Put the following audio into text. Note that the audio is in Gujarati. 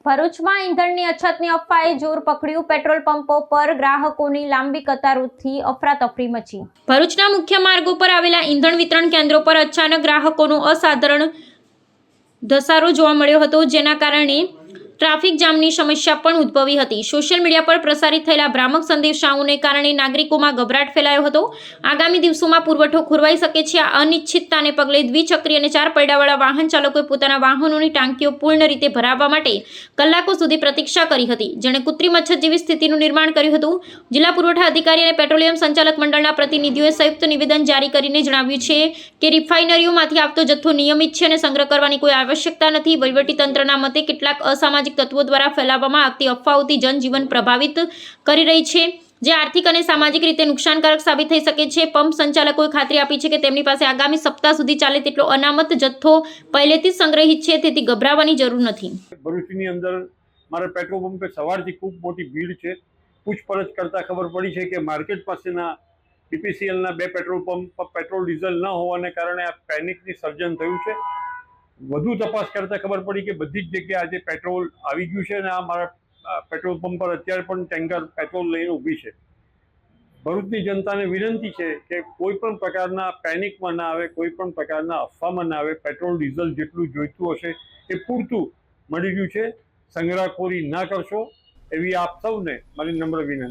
ભરૂચમાં ઈંધણની અછતની અફવાએ જોર પકડ્યું। પેટ્રોલ પંપો પર ગ્રાહકોની લાંબી કતારોથી અફરાતફરી મચી। ભરૂચના મુખ્ય માર્ગો પર આવેલા ઈંધણ વિતરણ કેન્દ્રો પર અચાનક ગ્રાહકોનો અસાધારણ ધસારો જોવા મળ્યો હતો, જેના કારણે ટ્રાફિક જામની સમસ્યા પણ ઉદ્ભવી હતી। સોશિયલ મીડિયા પર પ્રસારિત થયેલા ભ્રામક સંદેશાઓને કારણે નાગરિકોમાં ગભરાટ ફેલાયો હતો। આગામી દિવસોમાં પુરવઠો ખોરવાઈ શકે છે। આ અનિશ્ચિતતાને પગલે દ્વિચક્રી અને 4 પૈડાવાળા વાહન ચાલકોએ પોતાના વાહનોની ટાંકીઓ પૂર્ણ રીતે ભરાવવા માટે કલાકો સુધી પ્રતીક્ષા કરી હતી, જેણે કૃત્રિમ અછત જેવી સ્થિતિનું નિર્માણ કર્યું હતું। જિલ્લા પુરવઠા અધિકારી અને પેટ્રોલિયમ સંચાલક મંડળના પ્રતિનિધિઓએ સંયુક્ત નિવેદન જારી કરીને જણાવ્યું છે કે રિફાઇનરીઓમાંથી આવતો જથ્થો નિયમિત છે અને સંગ્રહ કરવાની કોઈ આવશ્યકતા નથી। વહીવટીતંત્રના મતે કેટલાક અસામાજિક તત્વો દ્વારા ફેલાવવામાં આવતી અફવાઓથી જનજીવન પ્રભાવિત કરી રહી છે, જે આર્થિક અને સામાજિક રીતે નુકસાનકારક સાબિત થઈ શકે છે। પંપ સંચાલકોએ ખાતરી આપી છે કે તેમની પાસે આગામી સપ્તાહ સુધી ચાલે તેટલો અનામત જથ્થો પહેલેથી જ સંગ્રહિત છે, તેથી ગભરાવાની જરૂર નથી। ભરૂચની અંદર મારા પેટ્રોલ પંપે સવારથી ખૂબ મોટી ભીડ છે। પૂછપરછ કરતાં ખબર પડી છે કે માર્કેટ પાસેના BPCLના 2 પેટ્રોલ પંપ પેટ્રોલ ડીઝલ ન હોવાને કારણે આ પેનિકની સર્જન થયું છે। વધુ તપાસ કરતાં ખબર પડી કે બધી જ જગ્યાએ આજે પેટ્રોલ આવી ગયું છે અને આ મારા પેટ્રોલ પંપ પર અત્યારે પણ ટેન્કર પેટ્રોલ લઈને ઊભી છે। ભરૂચની જનતાને વિનંતી છે કે કોઈ પણ પ્રકારના પેનિકમાં ના આવે, કોઈ પણ પ્રકારના અફવામાં ના આવે। પેટ્રોલ ડીઝલ જેટલું જોઈતું હશે એ પૂરતું મળી રહ્યું છે। સંગ્રહખોરી ના કરશો એવી આપ સૌને મારી નમ્ર વિનંતી।